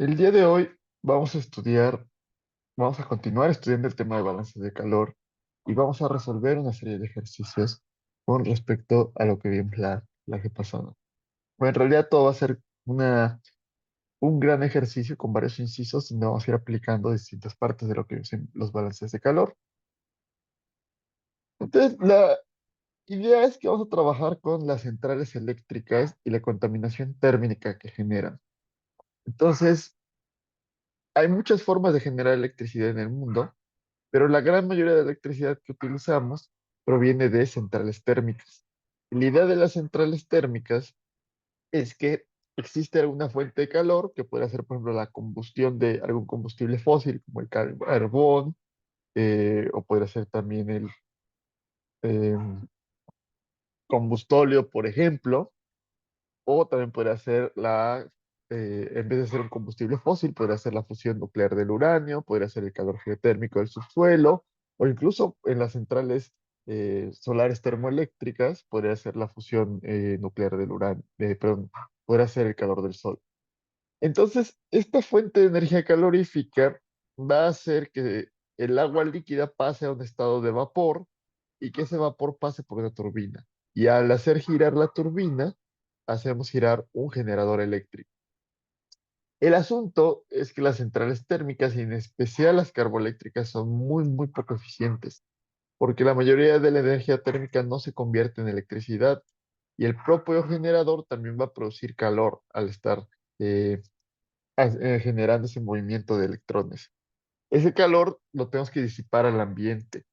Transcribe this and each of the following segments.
El día de hoy vamos a estudiar, vamos a continuar estudiando el tema de balances de calor y vamos a resolver una serie de ejercicios con respecto a lo que vimos la que pasada. Bueno, en realidad todo va a ser un gran ejercicio con varios incisos donde vamos a ir aplicando distintas partes de lo que dicen los balances de calor. Entonces, la idea es que vamos a trabajar con las centrales eléctricas y la contaminación térmica que generan. Entonces, hay muchas formas de generar electricidad en el mundo, pero la gran mayoría de electricidad que utilizamos proviene de centrales térmicas. La idea de las centrales térmicas es que existe alguna fuente de calor que puede ser, por ejemplo, la combustión de algún combustible fósil, como el carbón, o podría ser también el eh, combustóleo, por ejemplo. O también podría ser en vez de ser un combustible fósil, podría ser la fusión nuclear del uranio, podría ser el calor geotérmico del subsuelo, o incluso en las centrales solares termoeléctricas, podría ser la fusión nuclear del uranio, perdón, podría ser el calor del sol. Entonces, esta fuente de energía calorífica va a hacer que el agua líquida pase a un estado de vapor y que ese vapor pase por una turbina. Y al hacer girar la turbina, hacemos girar un generador eléctrico. El asunto es que las centrales térmicas, y en especial las carboeléctricas, son muy poco eficientes, porque la mayoría de la energía térmica no se convierte en electricidad y el propio generador también va a producir calor al estar eh, generando ese movimiento de electrones. Ese calor lo tenemos que disipar al ambiente.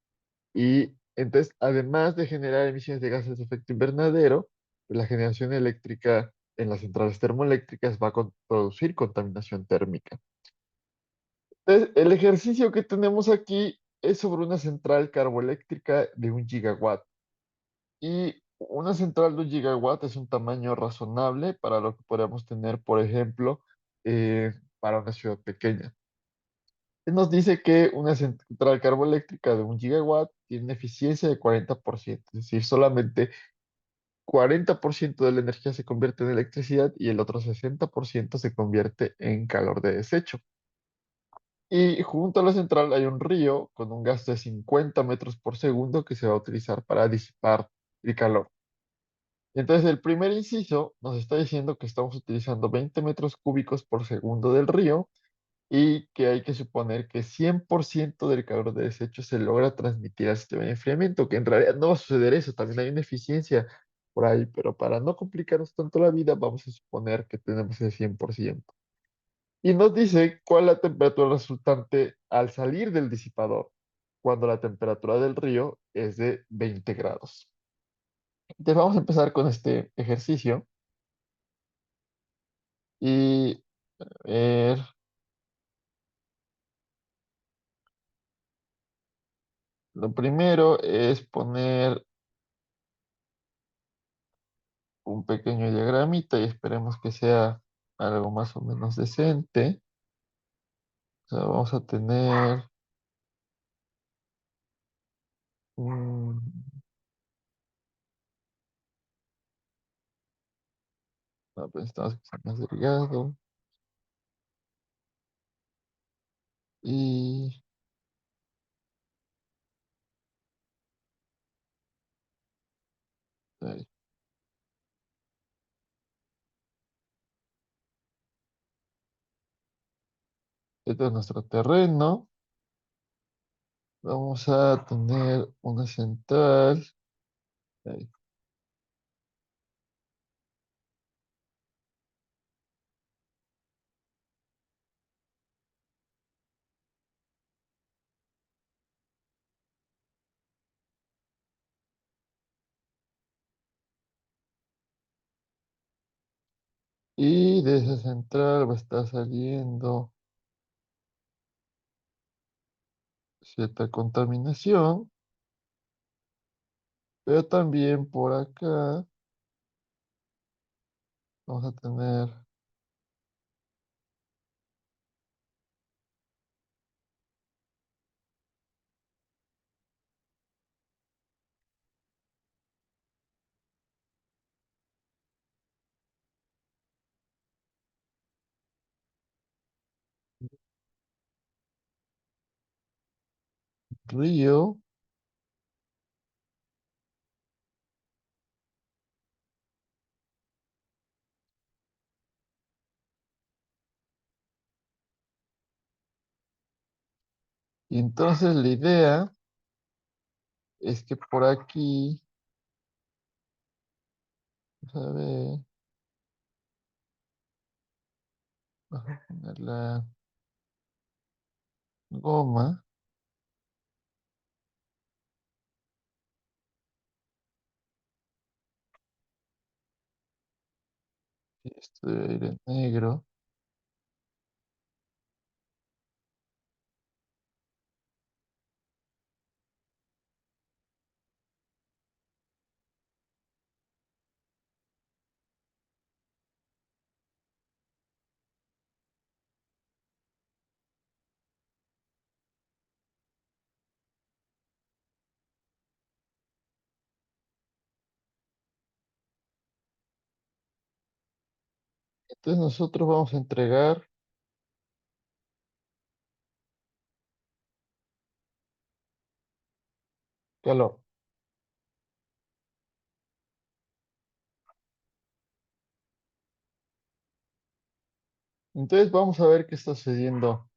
Y entonces, además de generar emisiones de gases de efecto invernadero, pues la generación eléctrica en las centrales termoeléctricas va a producir contaminación térmica. Entonces, el ejercicio que tenemos aquí es sobre una central carboeléctrica de 1 gigawatt. Y una central de 1 gigawatt es un tamaño razonable para lo que podríamos tener, por ejemplo, para una ciudad pequeña. Nos dice que una central carboeléctrica de 1 gigawatt tiene una eficiencia de 40%, es decir, solamente 40% de la energía se convierte en electricidad y el otro 60% se convierte en calor de desecho. Y junto a la central hay un río con un gasto de 50 metros por segundo que se va a utilizar para disipar el calor. Entonces, el primer inciso nos está diciendo que estamos utilizando 20 metros cúbicos por segundo del río y que hay que suponer que 100% del calor de desecho se logra transmitir al sistema de enfriamiento, que en realidad no va a suceder eso, también hay una eficiencia por ahí, pero para no complicarnos tanto la vida, vamos a suponer que tenemos el 100%. Y nos dice cuál es la temperatura resultante al salir del disipador, cuando la temperatura del río es de 20 grados. Entonces vamos a empezar con este ejercicio y a ver, lo primero es poner un pequeño diagramita y esperemos que sea algo más o menos decente. O sea, vamos a tener un... No, pues necesitamos que sea más delgado. Y ahí, este es nuestro terreno. Vamos a tener una central. Ahí. Y de esa central va a estar saliendo cierta contaminación. Pero también por acá vamos a tener... río. Y entonces la idea es que por aquí, vamos a ver, vamos a poner la goma. Y esto debe ir en negro. Entonces nosotros vamos a entregar calor. Entonces vamos a ver qué está sucediendo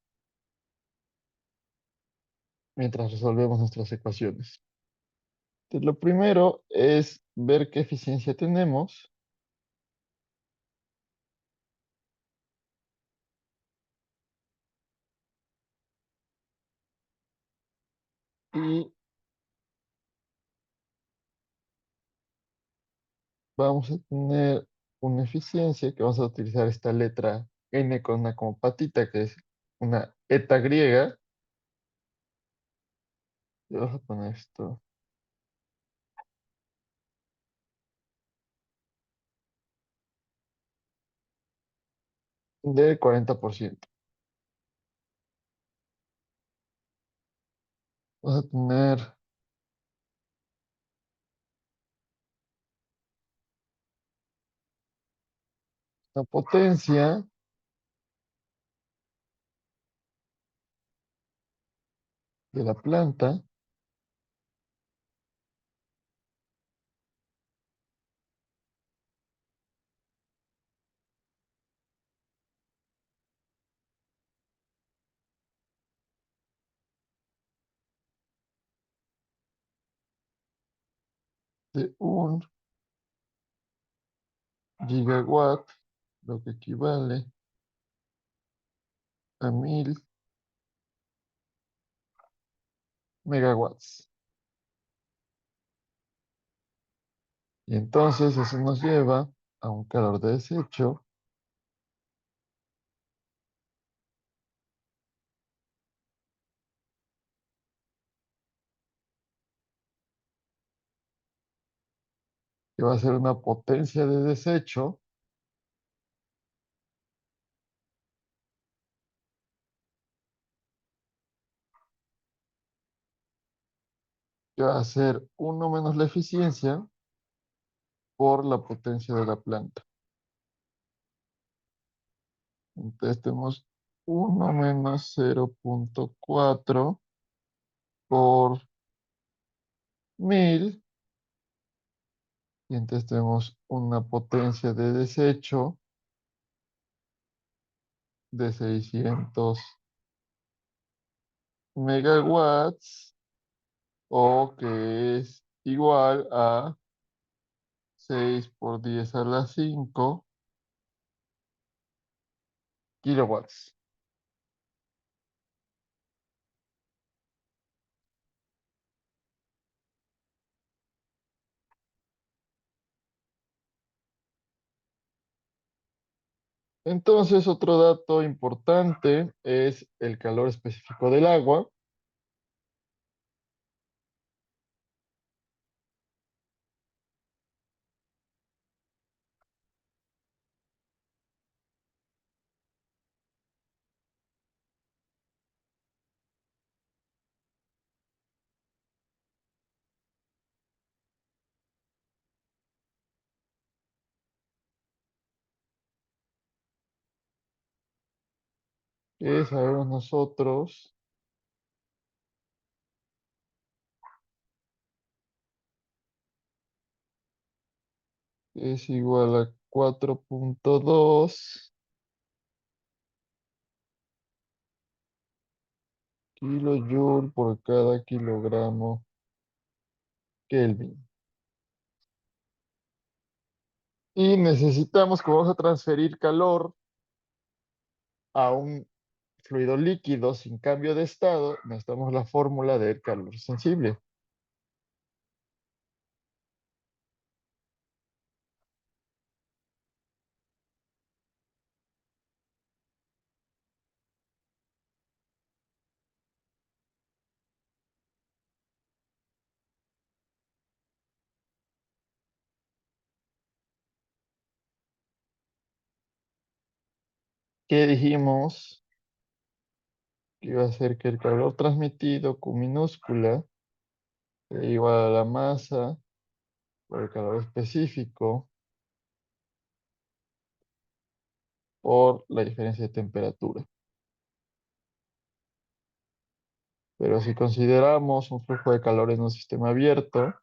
mientras resolvemos nuestras ecuaciones. Entonces, lo primero es ver qué eficiencia tenemos y vamos a tener una eficiencia que vamos a utilizar esta letra N con una como patita, que es una eta griega. Y vamos a poner esto de 40%. Vamos a tener la potencia de la planta de 1 gigawatt, lo que equivale a 1000 megawatts. Y entonces eso nos lleva a un calor de desecho que va a ser una potencia de desecho que va a ser uno menos la eficiencia por la potencia de la planta. Entonces tenemos uno menos 0,4 por 1000. Y entonces tenemos una potencia de desecho de 600 megawatts, o que es igual a 6 por 10 a la 5 kilowatts. Entonces, otro dato importante es el calor específico del agua. Que sabemos nosotros es igual a 4,2 kilojoule por cada kilogramo Kelvin. Y necesitamos, como vamos a transferir calor a un fluido líquido sin cambio de estado, necesitamos la fórmula del calor sensible. ¿Qué dijimos? Que iba a ser que el calor transmitido Q minúscula es igual a la masa por el calor específico por la diferencia de temperatura. Pero si consideramos un flujo de calor en un sistema abierto,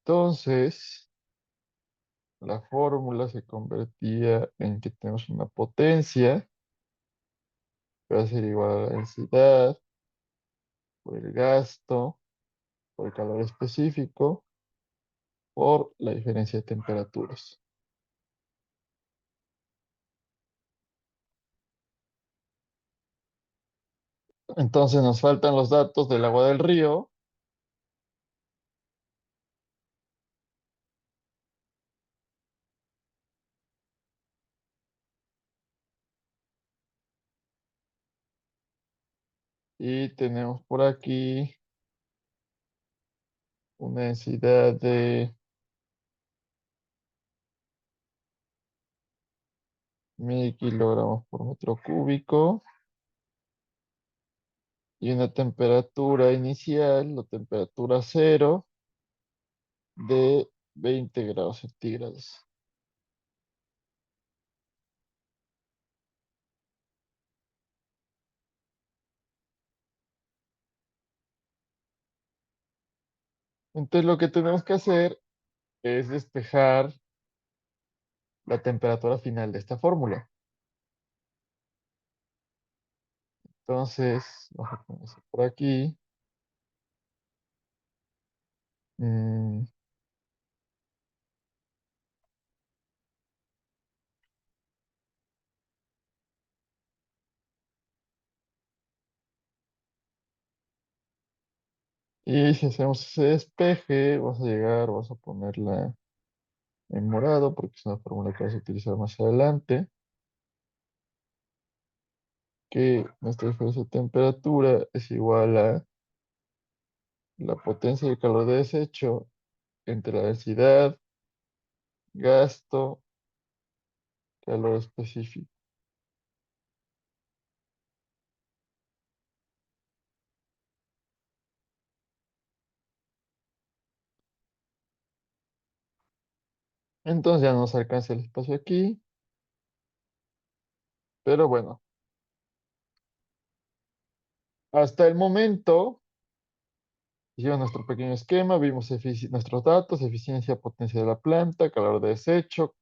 entonces la fórmula se convertía en que tenemos una potencia que va a ser igual a la densidad por el gasto, por el calor específico, por la diferencia de temperaturas. Entonces nos faltan los datos del agua del río. Y tenemos por aquí una densidad de 1000 kilogramos por metro cúbico y una temperatura inicial, la temperatura cero, de 20 grados centígrados. Entonces lo que tenemos que hacer es despejar la temperatura final de esta fórmula. Entonces, vamos a poner eso por aquí. Mm, y si hacemos ese despeje, vamos a ponerla en morado porque es una fórmula que vas a utilizar más adelante, que nuestra diferencia de temperatura es igual a la potencia del calor de desecho entre la densidad, gasto, calor específico. Entonces ya no nos alcanza el espacio aquí, pero bueno, hasta el momento hicimos nuestro pequeño esquema, vimos nuestros datos, eficiencia, potencia de la planta, calor de desecho,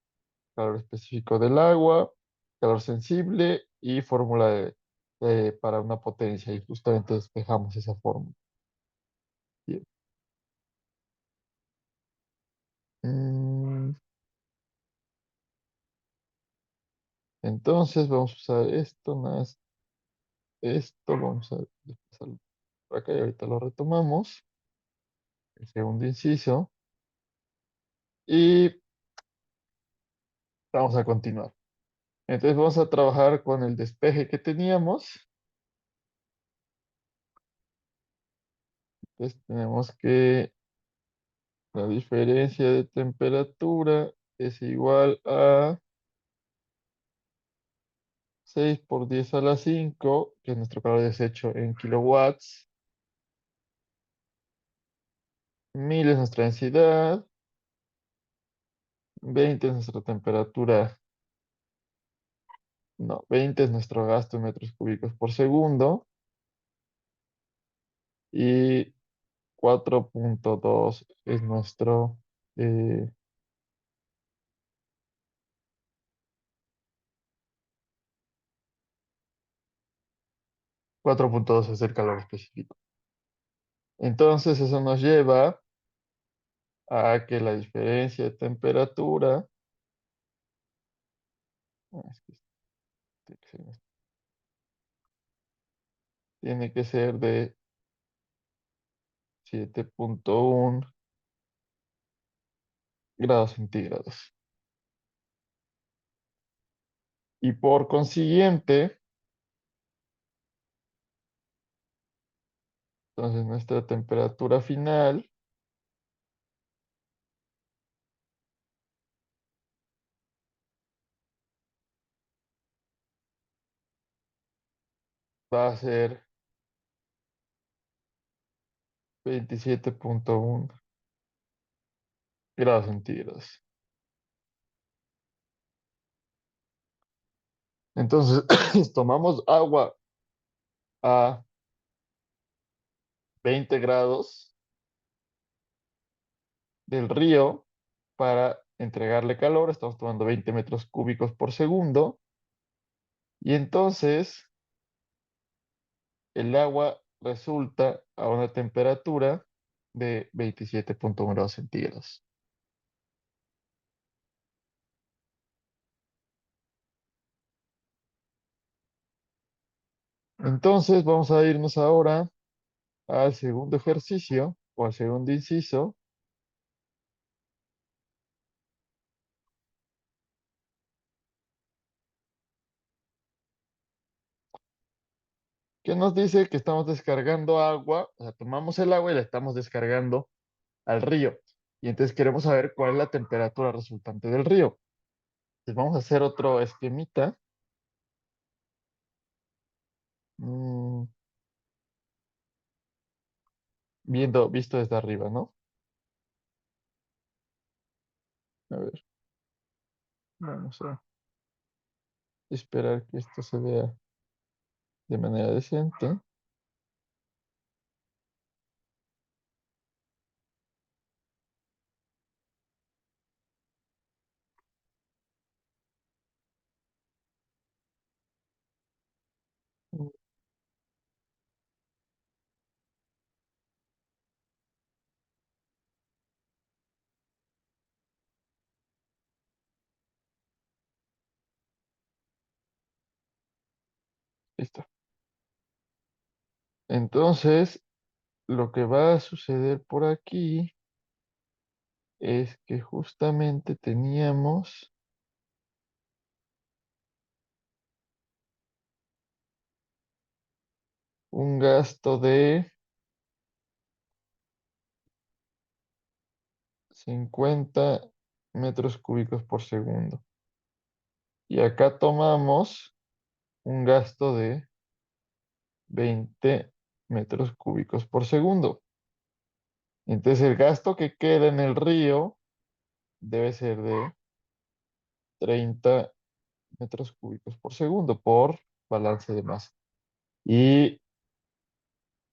calor específico del agua, calor sensible y fórmula para una potencia. Y justamente despejamos esa fórmula. Bien. Mm, entonces vamos a usar esto más esto, vamos a desplazarlo por acá y ahorita lo retomamos, el segundo inciso, y vamos a continuar. Entonces vamos a trabajar con el despeje que teníamos. Entonces tenemos que La diferencia de temperatura es igual a 6 por 10 a la 5, que es nuestro calor desecho en kilowatts. 1000 es nuestra densidad. 20 es nuestra temperatura. No, 20 es nuestro gasto en metros cúbicos por segundo. Y 4,2 es nuestro... eh, 4,2 es el calor específico. Entonces eso nos lleva a que la diferencia de temperatura... es que tiene que ser de 7,1 grados centígrados. Y por consiguiente, entonces nuestra temperatura final va a ser 27,1 grados centígrados. Entonces, tomamos agua a 20 grados del río para entregarle calor. Estamos tomando 20 metros cúbicos por segundo. Y entonces el agua resulta a una temperatura de 27,1 grados centígrados. Entonces vamos a irnos ahora al segundo ejercicio o al segundo inciso, que nos dice que estamos descargando agua, o sea, tomamos el agua y la estamos descargando al río. Y entonces queremos saber cuál es la temperatura resultante del río. Entonces vamos a hacer otro esquemita. mm, visto desde arriba, ¿no? A ver, vamos a esperar que esto se vea de manera decente. Mm, Listo. Entonces, lo que va a suceder por aquí es que justamente teníamos un gasto de 50 metros cúbicos por segundo. Y acá tomamos un gasto de 20 metros cúbicos por segundo. Entonces el gasto que queda en el río debe ser de 30 metros cúbicos por segundo por balance de masa. Y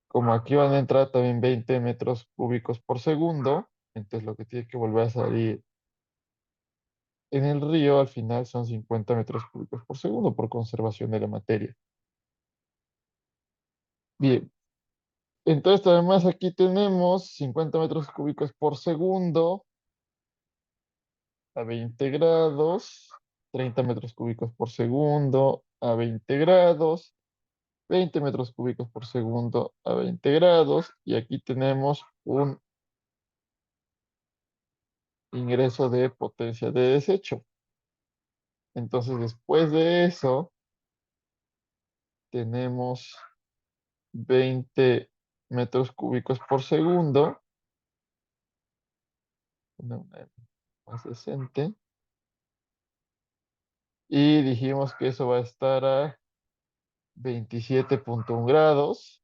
como aquí van a entrar también 20 metros cúbicos por segundo, entonces lo que tiene que volver a salir en el río al final son 50 metros cúbicos por segundo por conservación de la materia. Bien, entonces además aquí tenemos 50 metros cúbicos por segundo a 20 grados, 30 metros cúbicos por segundo a 20 grados, 20 metros cúbicos por segundo a 20 grados, y aquí tenemos un ingreso de potencia de desecho. Entonces, después de eso, tenemos 20 metros cúbicos por segundo una M más decente. Y dijimos que eso va a estar a 27,1 grados.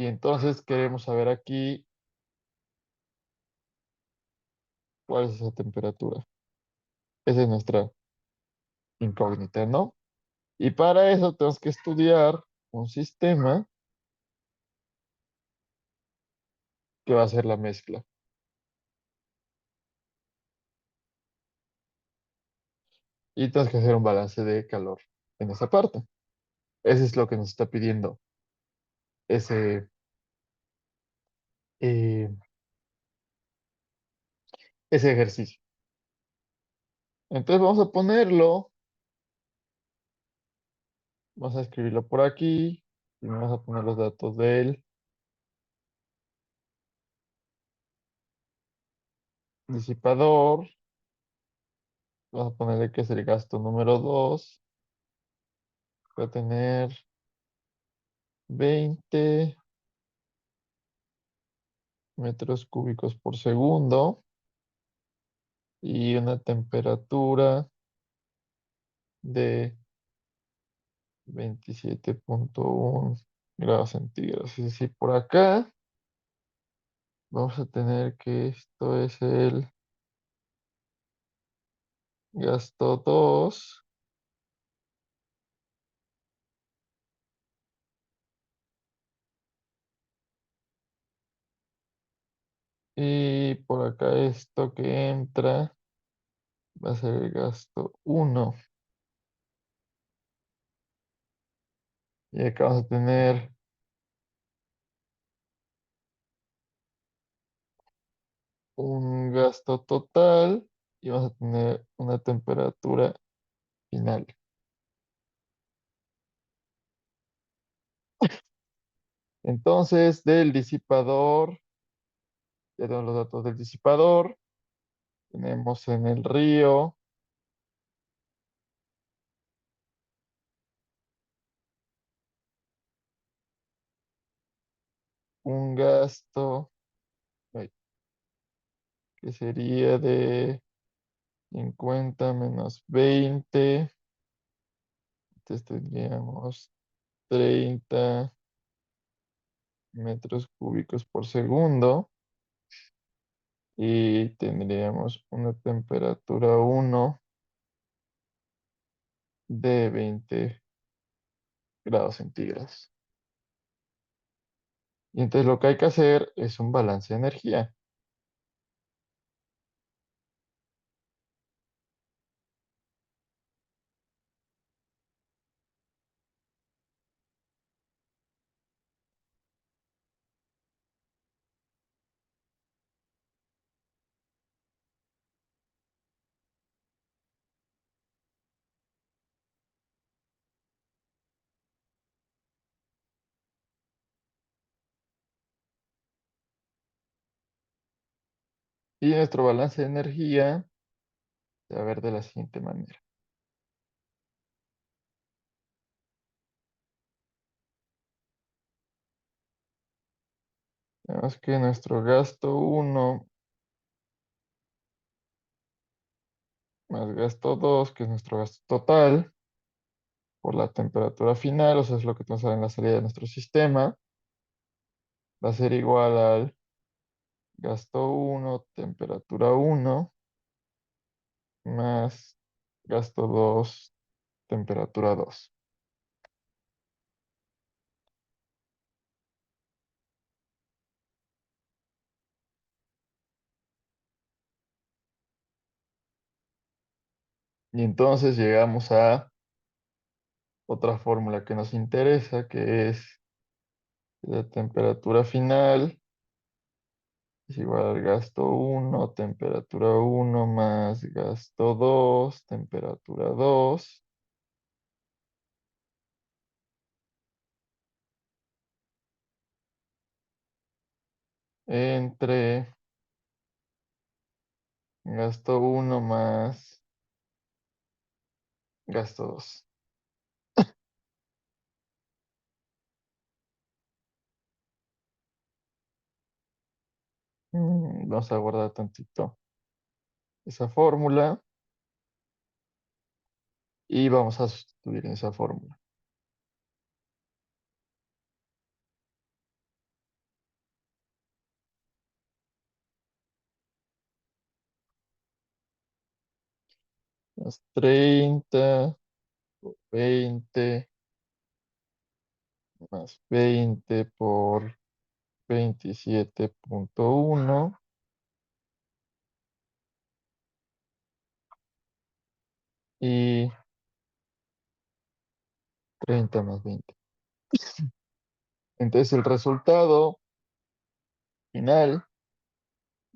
Y entonces queremos saber aquí cuál es esa temperatura. Esa es nuestra incógnita, ¿no? Y para eso tenemos que estudiar un sistema que va a ser la mezcla. Y tenemos que hacer un balance de calor en esa parte. Eso es lo que nos está pidiendo ese, eh, ese ejercicio. Entonces vamos a ponerlo, vamos a escribirlo por aquí y vamos a poner los datos del disipador. Vamos a ponerle que es el gasto número 2. Va a tener 20 metros cúbicos por segundo y una temperatura de 27,1 grados centígrados. Es decir, por acá vamos a tener que esto es el gasto 2 y por acá esto que entra va a ser el gasto 1. Y acá vamos a tener un gasto total y vamos a tener una temperatura final. Entonces, del disipador, ya tenemos los datos del disipador. Tenemos en el río un gasto ay, que sería de 50 menos 20. Entonces tendríamos 30 metros cúbicos por segundo y tendríamos una temperatura 1 de 20 grados centígrados. Y entonces lo que hay que hacer es un balance de energía. Y nuestro balance de energía se va a ver de la siguiente manera. Tenemos que nuestro gasto 1 más gasto 2, que es nuestro gasto total, por la temperatura final, o sea, es lo que tenemos en la salida de nuestro sistema, va a ser igual al gasto 1, temperatura 1, más gasto 2, temperatura 2. Y entonces llegamos a otra fórmula que nos interesa, que es la temperatura final es igual al gasto 1, temperatura 1 más gasto 2, temperatura 2, entre gasto 1 más gasto 2. . Vamos a guardar tantito esa fórmula y vamos a sustituir en esa fórmula. Más 30, 20, más 20 por 27,1 y 30 más 20. Entonces el resultado final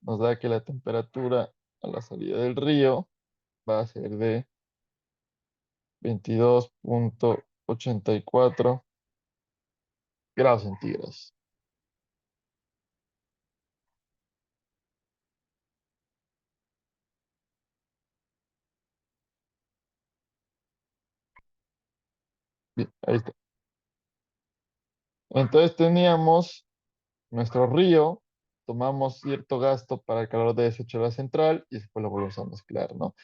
nos da que la temperatura a la salida del río va a ser de 22,84 grados centígrados. Bien, ahí está. Entonces teníamos nuestro río, tomamos cierto gasto para el calor de desecho de la central y después lo volvemos a mezclar, ¿no?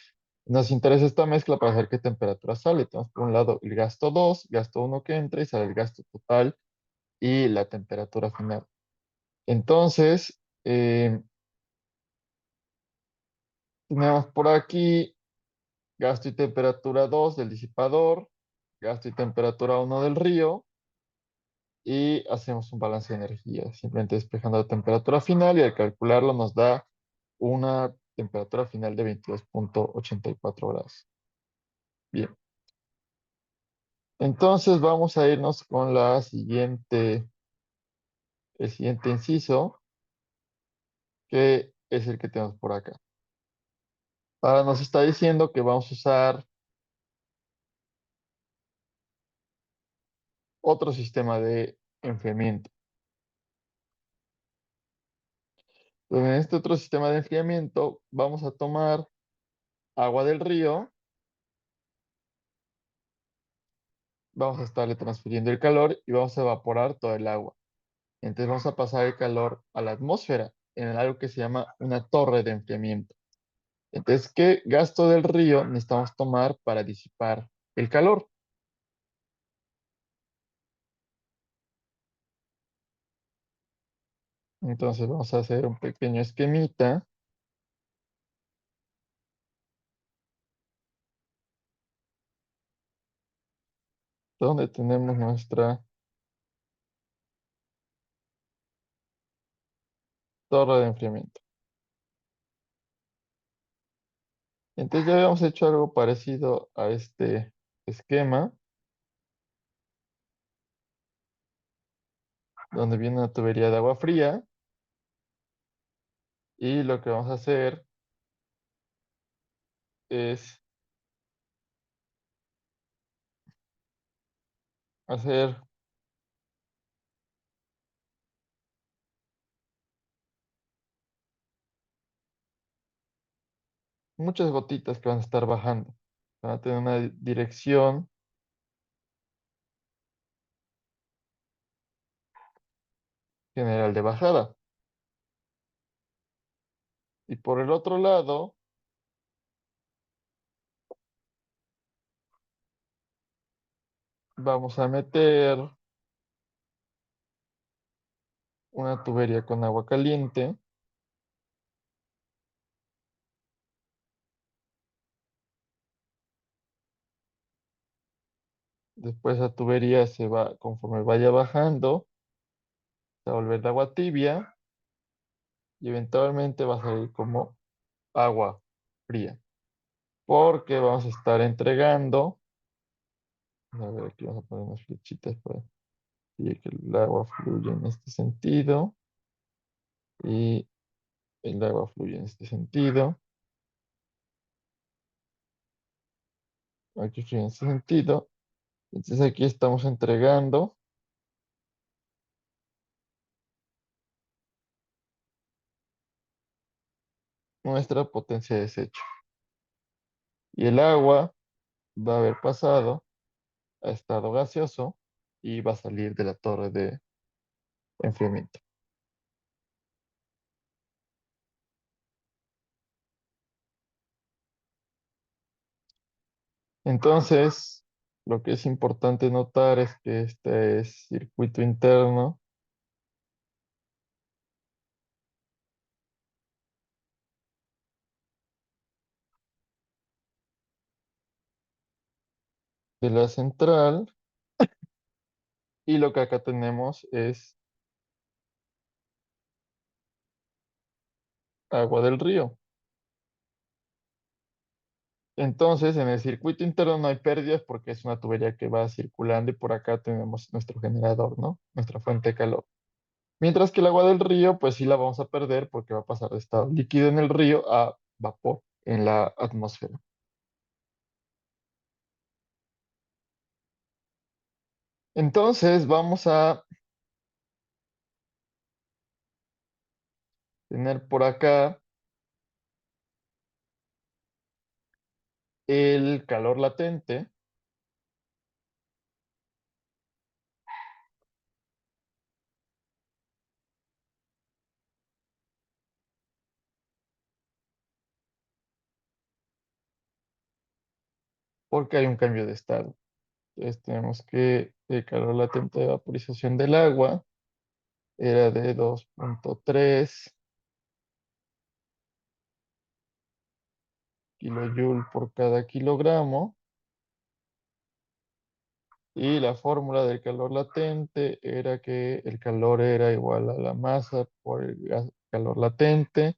Nos interesa esta mezcla para saber qué temperatura sale. Tenemos por un lado el gasto 2, gasto uno que entra y sale el gasto total y la temperatura final. Entonces, tenemos por aquí gasto y temperatura 2 del disipador, gasto y temperatura uno del río y hacemos un balance de energía, simplemente despejando la temperatura final y al calcularlo nos da una temperatura final de 22,84 grados. Bien, entonces vamos a irnos con el siguiente inciso, que es el que tenemos por acá. Ahora nos está diciendo que vamos a usar otro sistema de enfriamiento. Entonces, en este otro sistema de enfriamiento vamos a tomar agua del río, vamos a estarle transfiriendo el calor y vamos a evaporar todo el agua. Entonces vamos a pasar el calor a la atmósfera en algo que se llama una torre de enfriamiento. Entonces, ¿qué gasto del río necesitamos tomar para disipar el calor? Entonces vamos a hacer un pequeño esquemita donde tenemos nuestra torre de enfriamiento. Entonces ya habíamos hecho algo parecido a este esquema, donde viene una tubería de agua fría y lo que vamos a hacer es hacer muchas gotitas que van a estar bajando. Van a tener una dirección general de bajada. Y por el otro lado, vamos a meter una tubería con agua caliente. Después la tubería se va, conforme vaya bajando, se va a volver de agua tibia y eventualmente va a salir como agua fría. Porque vamos a estar entregando, a ver, aquí vamos a poner unas flechitas para que el agua fluya en este sentido y el agua fluye en este sentido. Aquí fluye en este sentido. Entonces aquí estamos entregando nuestra potencia de desecho. Y el agua va a haber pasado a estado gaseoso y va a salir de la torre de enfriamiento. Entonces, lo que es importante notar es que este es circuito interno de la central y lo que acá tenemos es agua del río. Entonces, en el circuito interno no hay pérdidas porque es una tubería que va circulando y por acá tenemos nuestro generador, ¿no? Nuestra fuente de calor. Mientras que el agua del río, pues sí la vamos a perder porque va a pasar de estado líquido en el río a vapor en la atmósfera. Entonces, vamos a tener por acá el calor latente, porque hay un cambio de estado. Entonces, tenemos que el calor latente de vaporización del agua era de 2.3 kilojoule por cada kilogramo. Y la fórmula del calor latente era que el calor era igual a la masa por el calor latente.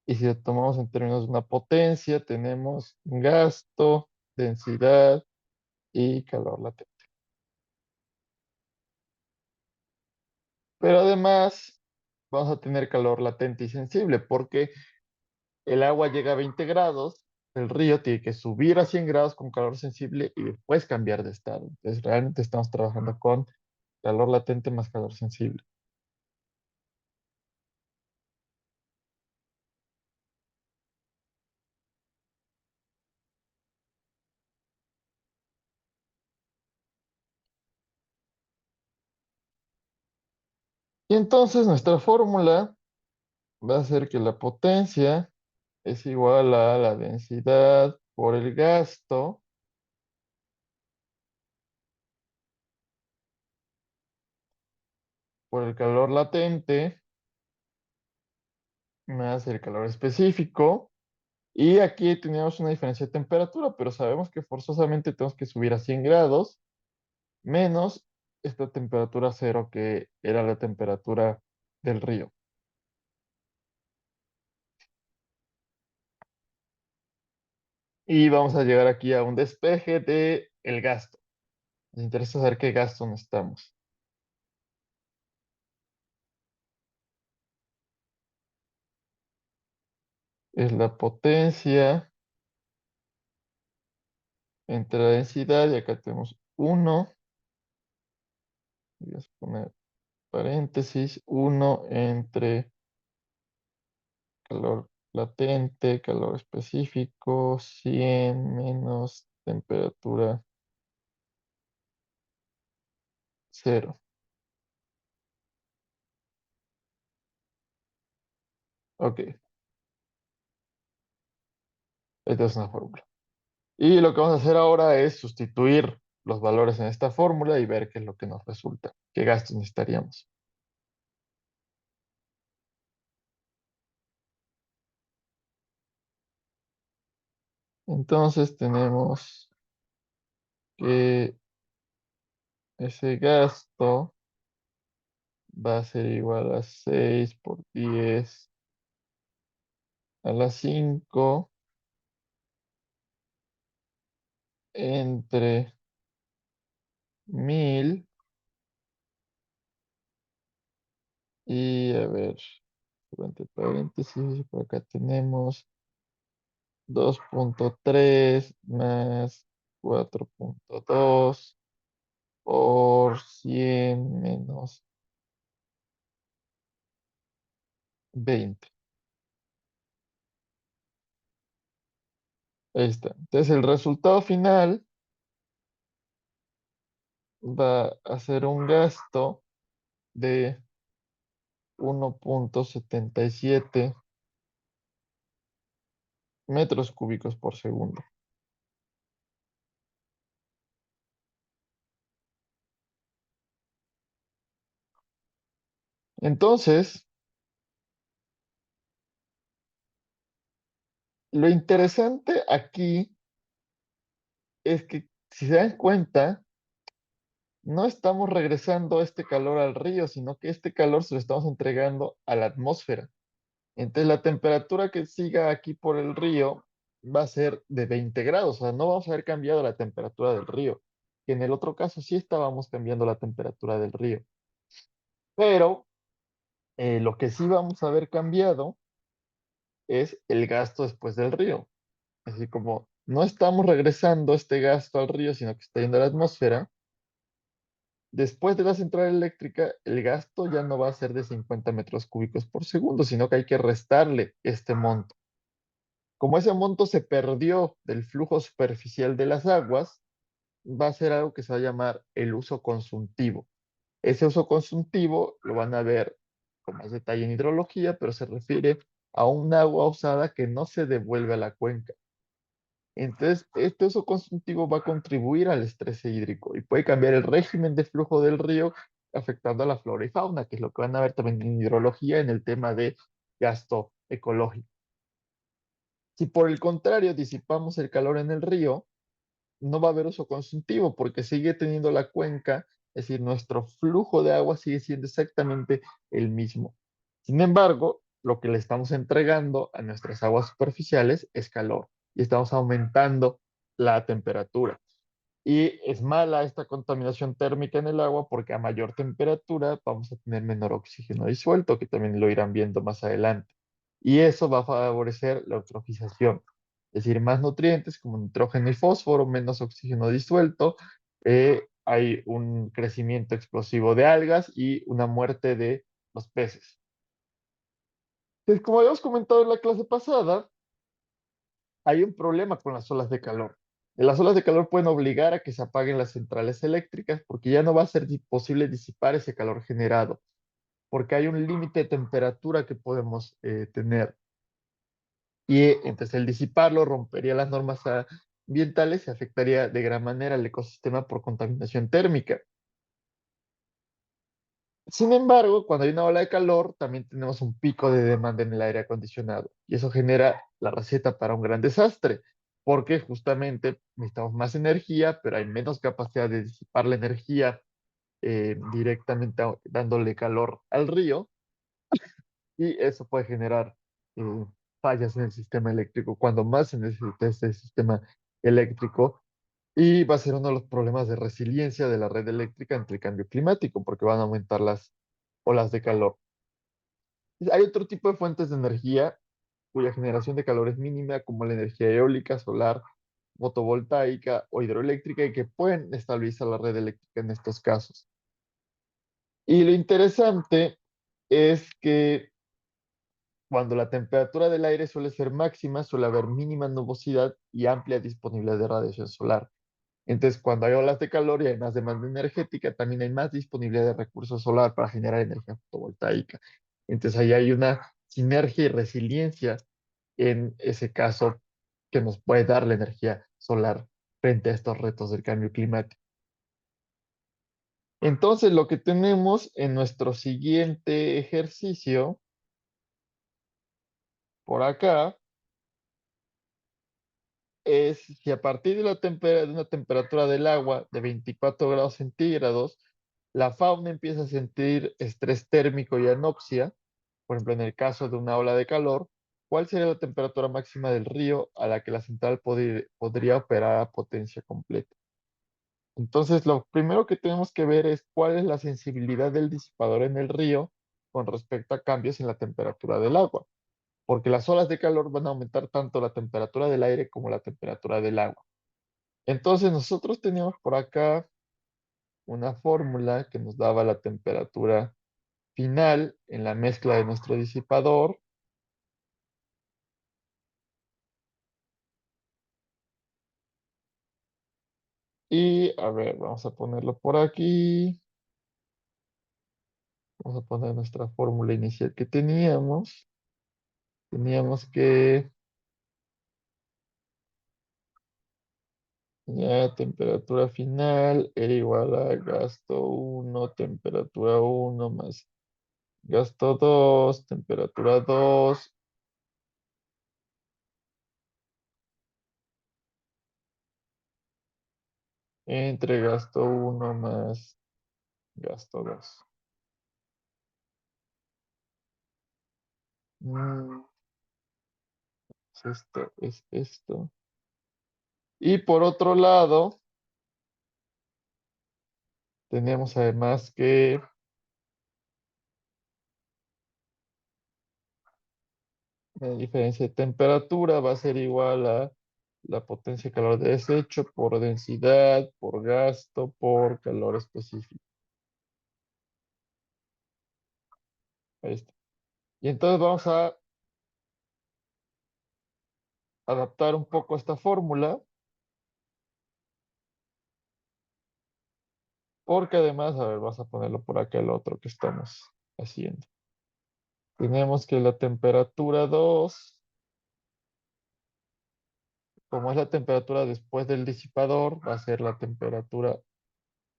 Y si lo tomamos en términos de una potencia, tenemos gasto, densidad y calor latente. Pero además vamos a tener calor latente y sensible porque el agua llega a 20 grados, el río tiene que subir a 100 grados con calor sensible y después cambiar de estado. Entonces realmente estamos trabajando con calor latente más calor sensible. Y entonces nuestra fórmula va a ser que la potencia es igual a la densidad por el gasto por el calor latente más el calor específico. Y aquí teníamos una diferencia de temperatura, pero sabemos que forzosamente tenemos que subir a 100 grados menos esta temperatura cero que era la temperatura del río. Y vamos a llegar aquí a un despeje de el gasto. Nos interesa saber qué gasto necesitamos. Es la potencia entre la densidad y acá tenemos 1. Voy a poner paréntesis, 1 entre calor latente, calor específico, 100 menos temperatura cero. Ok, esta es una fórmula. Y lo que vamos a hacer ahora es sustituir los valores en esta fórmula y ver qué es lo que nos resulta, qué gastos necesitaríamos. Entonces tenemos que ese gasto va a ser igual a 6 por 10 a la 5 entre 1000 y a ver, entre paréntesis, por acá tenemos 2.3 más 4.2 por 100 menos 20. Ahí está. Entonces el resultado final va a ser un gasto de 1.77 metros cúbicos por segundo. Entonces, lo interesante aquí es que, si se dan cuenta, no estamos regresando este calor al río, sino que este calor se lo estamos entregando a la atmósfera. Entonces, la temperatura que siga aquí por el río va a ser de 20 grados, o sea, no vamos a haber cambiado la temperatura del río, que en el otro caso sí estábamos cambiando la temperatura del río. Pero lo que sí vamos a haber cambiado es el gasto después del río. Así como no estamos regresando este gasto al río, sino que está yendo a la atmósfera. Después de la central eléctrica, el gasto ya no va a ser de 50 metros cúbicos por segundo, sino que hay que restarle este monto. Como ese monto se perdió del flujo superficial de las aguas, va a ser algo que se va a llamar el uso consuntivo. Ese uso consuntivo lo van a ver con más detalle en hidrología, pero se refiere a un agua usada que no se devuelve a la cuenca. Entonces, este uso consultivo va a contribuir al estrés hídrico y puede cambiar el régimen de flujo del río, afectando a la flora y fauna, que es lo que van a ver también en hidrología en el tema de gasto ecológico. Si por el contrario disipamos el calor en el río, no va a haber uso consultivo porque sigue teniendo la cuenca, es decir, nuestro flujo de agua sigue siendo exactamente el mismo. Sin embargo, lo que le estamos entregando a nuestras aguas superficiales es calor y estamos aumentando la temperatura. Y es mala esta contaminación térmica en el agua porque a mayor temperatura vamos a tener menor oxígeno disuelto, que también lo irán viendo más adelante. Y eso va a favorecer la eutrofización, es decir, más nutrientes como nitrógeno y fósforo, menos oxígeno disuelto. Hay un crecimiento explosivo de algas y una muerte de los peces. Pues como habíamos comentado en la clase pasada, hay un problema con las olas de calor. Las olas de calor pueden obligar a que se apaguen las centrales eléctricas porque ya no va a ser posible disipar ese calor generado, porque hay un límite de temperatura que podemos tener. Y entonces el disiparlo rompería las normas ambientales y afectaría de gran manera al ecosistema por contaminación térmica. Sin embargo, cuando hay una ola de calor, también tenemos un pico de demanda en el aire acondicionado y eso genera la receta para un gran desastre, porque justamente necesitamos más energía, pero hay menos capacidad de disipar la energía directamente dándole calor al río y eso puede generar eh, fallas en el sistema eléctrico cuando más se necesita este sistema eléctrico y va a ser uno de los problemas de resiliencia de la red eléctrica ante el cambio climático, porque van a aumentar las olas de calor. Hay otro tipo de fuentes de energía cuya generación de calor es mínima, como la energía eólica, solar, fotovoltaica o hidroeléctrica, y que pueden estabilizar la red eléctrica en estos casos. Y lo interesante es que cuando la temperatura del aire suele ser máxima, suele haber mínima nubosidad y amplia disponibilidad de radiación solar. Entonces, cuando hay olas de calor y hay más demanda energética, también hay más disponibilidad de recursos solar para generar energía fotovoltaica. Entonces, ahí hay una sinergia y resiliencia en ese caso que nos puede dar la energía solar frente a estos retos del cambio climático. Entonces, lo que tenemos en nuestro siguiente ejercicio, por acá, es si a partir de, de una temperatura del agua de 24 grados centígrados, la fauna empieza a sentir estrés térmico y anoxia, por ejemplo, en el caso de una ola de calor, ¿cuál sería la temperatura máxima del río a la que la central podría operar a potencia completa? Entonces, lo primero que tenemos que ver es cuál es la sensibilidad del disipador en el río con respecto a cambios en la temperatura del agua, porque las olas de calor van a aumentar tanto la temperatura del aire como la temperatura del agua. Entonces, nosotros teníamos por acá una fórmula que nos daba la temperatura final en la mezcla de nuestro disipador. Y a ver, vamos a ponerlo por aquí. Vamos a poner nuestra fórmula inicial que teníamos. Teníamos que ya temperatura final era igual a gasto 1, temperatura 1 más gasto 2, temperatura 2, entre gasto 1 más gasto 2. Esto es esto. Y por otro lado, tenemos además que la diferencia de temperatura va a ser igual a la potencia de calor de desecho por densidad, por gasto, por calor específico. Ahí está. Y entonces vamos a adaptar un poco esta fórmula, porque además, a ver, vas a ponerlo por acá el otro que estamos haciendo. Tenemos que la temperatura 2, como es la temperatura después del disipador, va a ser la temperatura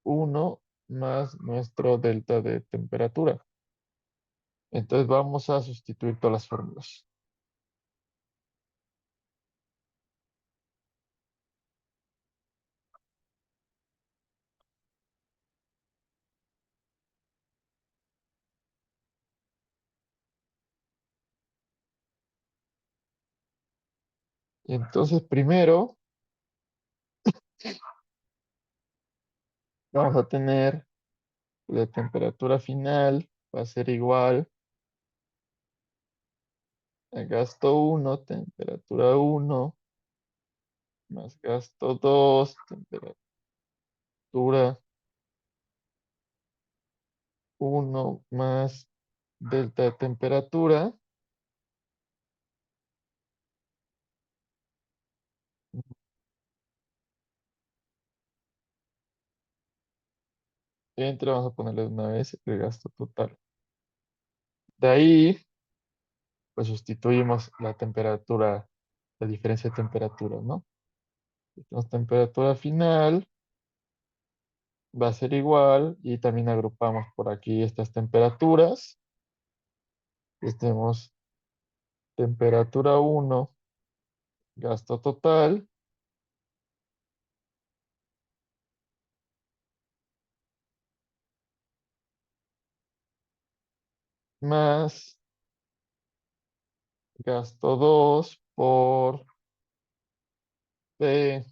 1 más nuestro delta de temperatura. Entonces vamos a sustituir todas las fórmulas. Y entonces primero vamos a tener la temperatura final, va a ser igual a gasto 1, temperatura 1, más gasto 2, temperatura 1, más delta de temperatura, entre, vamos a ponerle de una vez el gasto total. De ahí, pues sustituimos la temperatura, la diferencia de temperatura, ¿no? Entonces, temperatura final va a ser igual y también agrupamos por aquí estas temperaturas. Tenemos temperatura 1, gasto total, más gasto 2 por P,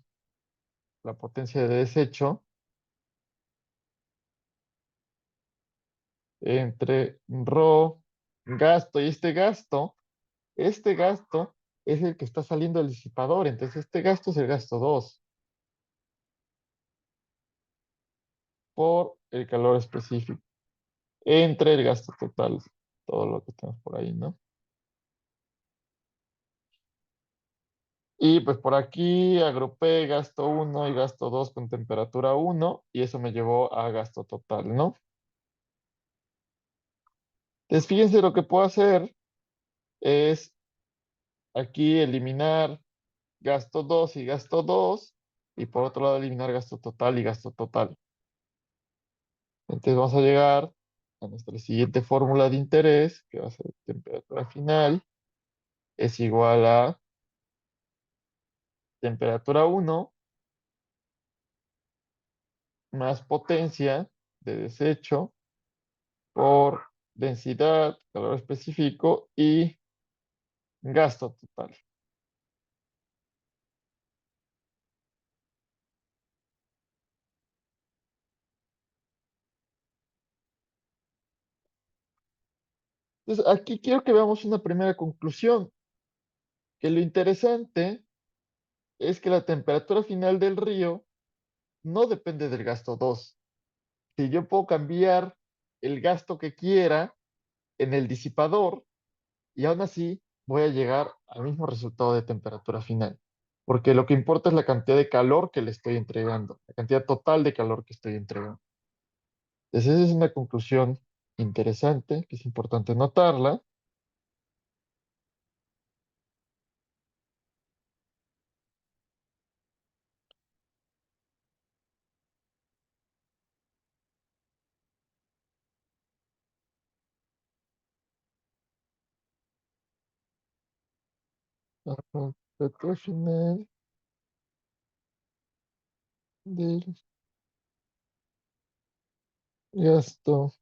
la potencia de desecho, entre ρ, gasto. Y este gasto es el que está saliendo del disipador. Entonces, este gasto es el gasto 2 por el calor específico, entre el gasto total, todo lo que tenemos por ahí, ¿no? Y pues por aquí agrupé gasto 1 y gasto 2 con temperatura 1 y eso me llevó a gasto total, ¿no? Entonces fíjense lo que puedo hacer es aquí eliminar gasto 2 y gasto 2 y por otro lado eliminar gasto total y gasto total. Entonces vamos a llegar a nuestra siguiente fórmula de interés, que va a ser temperatura final, es igual a temperatura 1 más potencia de desecho por densidad, calor específico y gasto total. Entonces, aquí quiero que veamos una primera conclusión, que lo interesante es que la temperatura final del río no depende del gasto 2. Si yo puedo cambiar el gasto que quiera en el disipador y aún así voy a llegar al mismo resultado de temperatura final, porque lo que importa es la cantidad de calor que le estoy entregando, la cantidad total de calor que estoy entregando. Entonces, esa es una conclusión interesante, que es importante notarla. La temperatura final del gasto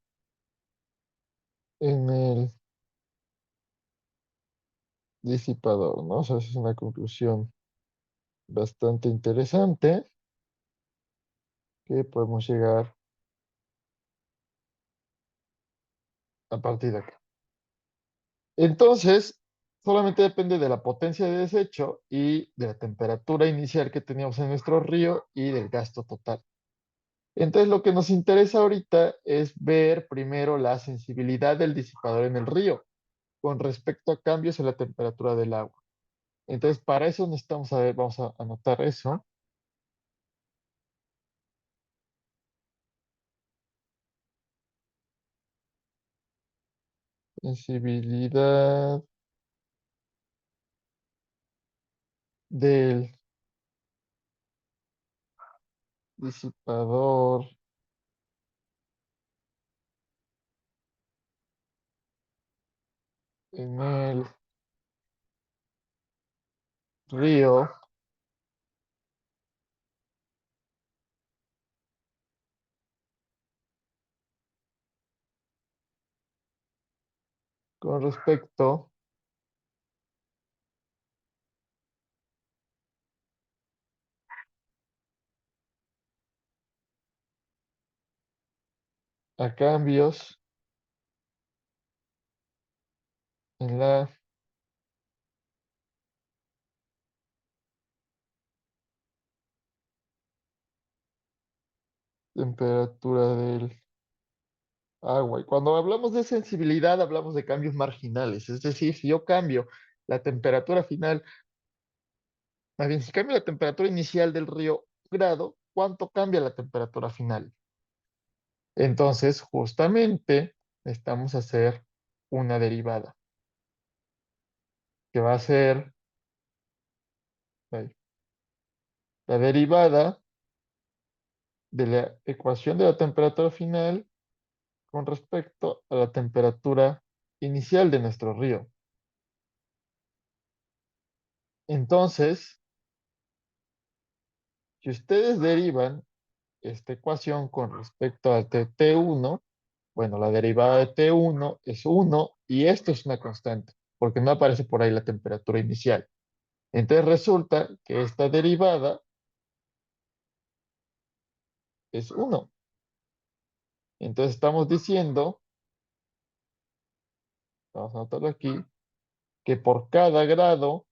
en el disipador, ¿no? O sea, esa es una conclusión bastante interesante que podemos llegar a partir de acá. Entonces, solamente depende de la potencia de desecho y de la temperatura inicial que teníamos en nuestro río y del gasto total. Entonces, lo que nos interesa ahorita es ver primero la sensibilidad del disipador en el río con respecto a cambios en la temperatura del agua. Entonces, para eso necesitamos saber, vamos a anotar eso. Sensibilidad del disipador en el río con respecto a cambios en la temperatura del agua. Y cuando hablamos de sensibilidad, hablamos de cambios marginales. Es decir, si yo cambio la temperatura final, más bien, si cambio la temperatura inicial del río un grado, ¿cuánto cambia la temperatura final? Entonces, justamente, necesitamos hacer una derivada, que va a ser ahí, la derivada de la ecuación de la temperatura final con respecto a la temperatura inicial de nuestro río. Entonces, si ustedes derivan esta ecuación con respecto al T1, bueno, la derivada de T1 es 1 y esto es una constante, porque no aparece por ahí la temperatura inicial. Entonces resulta que esta derivada es 1. Entonces estamos diciendo, vamos a anotarlo aquí, que por cada grado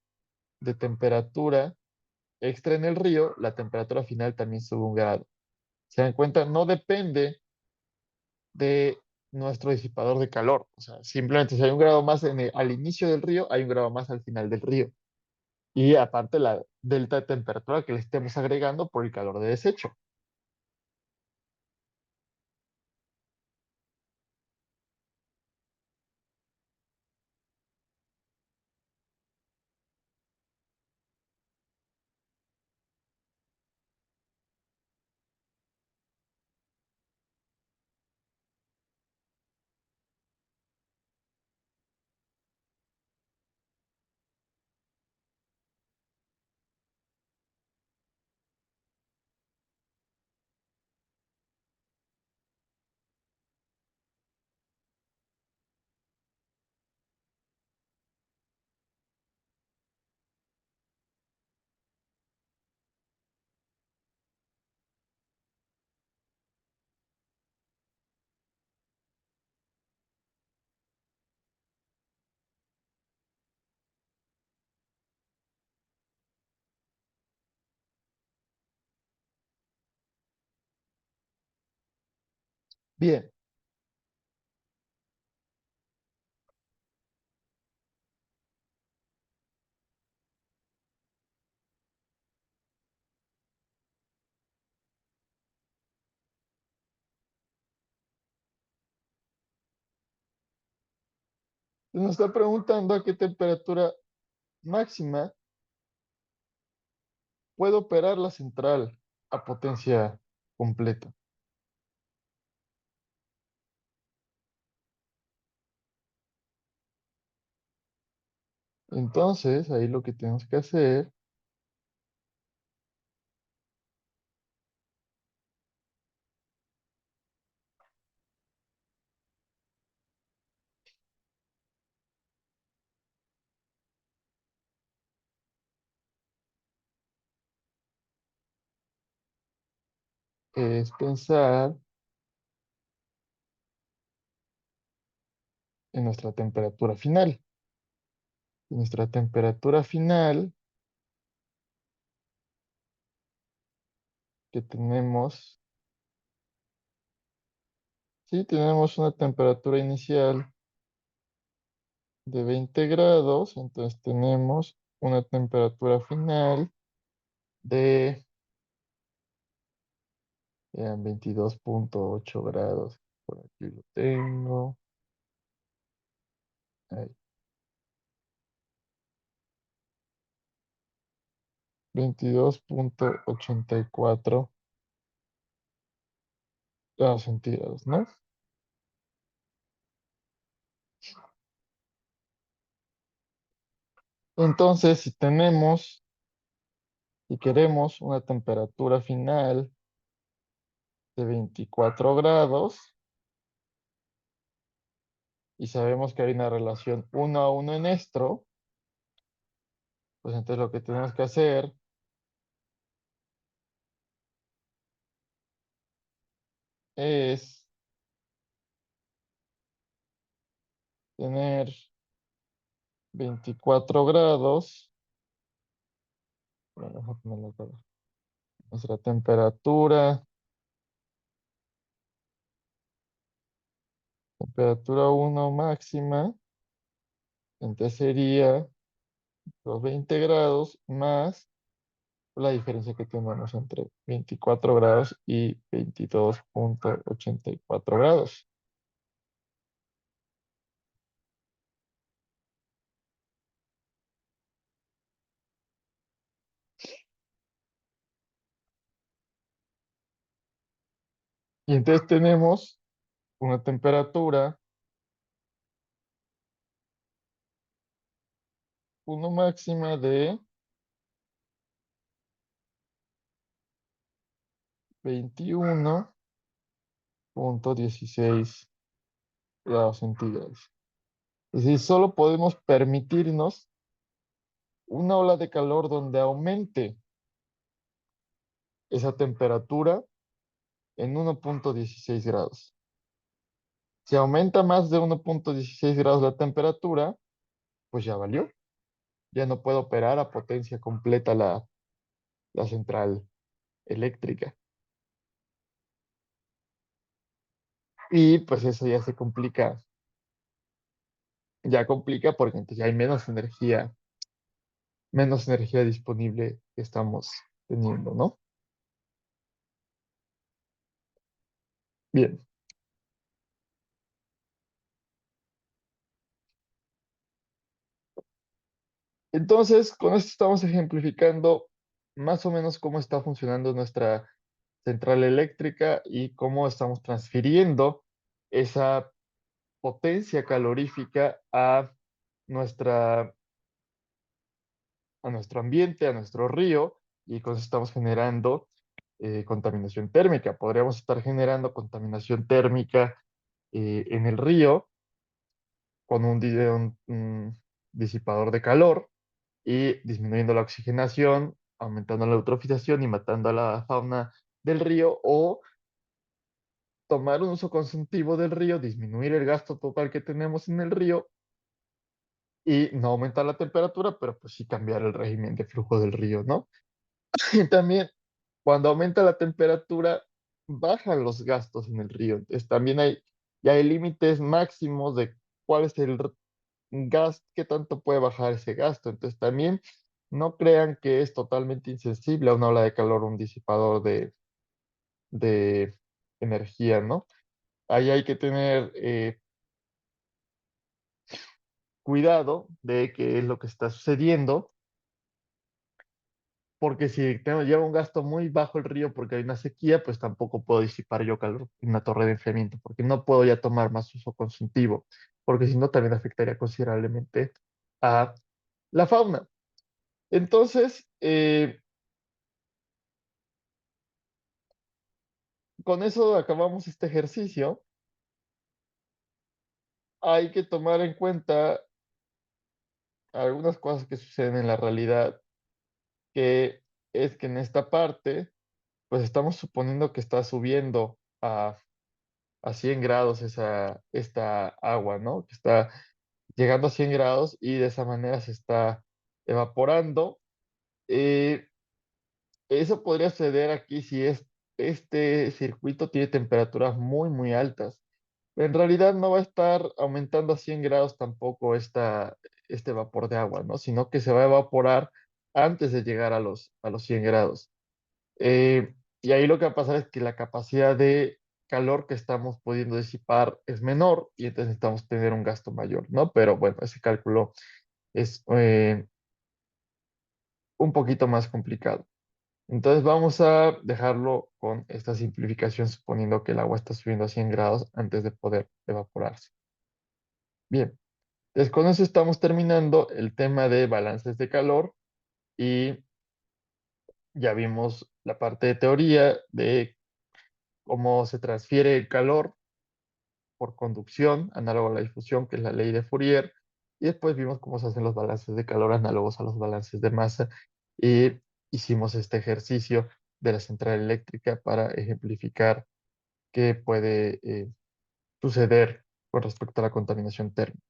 de temperatura extra en el río, la temperatura final también sube un grado. ¿Se dan cuenta? No depende de nuestro disipador de calor. O sea, simplemente si hay un grado más al inicio del río, hay un grado más al final del río. Y aparte la delta de temperatura que le estemos agregando por el calor de desecho. Bien, nos está preguntando a qué temperatura máxima puede operar la central a potencia completa. Entonces, ahí lo que tenemos que hacer es pensar en nuestra temperatura final. Nuestra temperatura final que tenemos, sí, tenemos una temperatura inicial de 20 grados, entonces tenemos una temperatura final de 22,8 grados. Por aquí lo tengo. Ahí, 22,84 grados centígrados, ¿no? Entonces, si queremos una temperatura final de 24 grados y sabemos que hay una relación 1 a 1 en esto, pues entonces lo que tenemos que hacer es tener 24 grados. Bueno, déjame ponerlo acá. Nuestra temperatura 1 máxima, entonces sería los 20 grados más la diferencia que tenemos entre 24 grados y 22,84 grados. Y entonces tenemos una temperatura 1 máxima de 21,16 grados centígrados. Es decir, solo podemos permitirnos una ola de calor donde aumente esa temperatura en 1,16 grados. Si aumenta más de 1,16 grados la temperatura, pues ya valió. Ya no puede operar a potencia completa la central eléctrica. Y pues eso ya complica porque entonces ya hay menos energía disponible que estamos teniendo, ¿no? Bien, entonces con esto estamos ejemplificando más o menos cómo está funcionando nuestra central eléctrica y cómo estamos transfiriendo esa potencia calorífica nuestra, a nuestro ambiente, a nuestro río, y con eso estamos generando contaminación térmica. Podríamos estar generando contaminación térmica en el río con un disipador de calor y disminuyendo la oxigenación, aumentando la eutrofización y matando a la fauna del río, o tomar un uso consultivo del río, disminuir el gasto total que tenemos en el río y no aumentar la temperatura, pero pues sí cambiar el régimen de flujo del río, ¿no? Y también cuando aumenta la temperatura, bajan los gastos en el río. Entonces también ya hay límites máximos de cuál es el gas, qué tanto puede bajar ese gasto. Entonces también no crean que es totalmente insensible a una ola de calor, un disipador de energía, ¿no? Ahí hay que tener cuidado de qué es lo que está sucediendo, porque si lleva un gasto muy bajo el río porque hay una sequía, pues tampoco puedo disipar yo calor en una torre de enfriamiento, porque no puedo ya tomar más uso consultivo, porque si no también afectaría considerablemente a la fauna. Entonces, con eso acabamos este ejercicio. Hay que tomar en cuenta algunas cosas que suceden en la realidad, que es que en esta parte, pues estamos suponiendo que está subiendo a 100 grados esta agua, ¿no? Que está llegando a 100 grados y de esa manera se está evaporando. Eh, Eso podría suceder aquí si este circuito tiene temperaturas muy altas. En realidad no va a estar aumentando a 100 grados tampoco este vapor de agua, ¿no? Sino que se va a evaporar antes de llegar a los 100 grados. Y ahí lo que va a pasar es que la capacidad de calor que estamos pudiendo disipar es menor y entonces necesitamos tener un gasto mayor, ¿no? Pero bueno, ese cálculo es un poquito más complicado. Entonces vamos a dejarlo con esta simplificación, suponiendo que el agua está subiendo a 100 grados antes de poder evaporarse. Bien, entonces con eso estamos terminando el tema de balances de calor y ya vimos la parte de teoría de cómo se transfiere el calor por conducción, análogo a la difusión, que es la ley de Fourier, y después vimos cómo se hacen los balances de calor análogos a los balances de masa y hicimos este ejercicio de la central eléctrica para ejemplificar qué puede suceder con respecto a la contaminación térmica.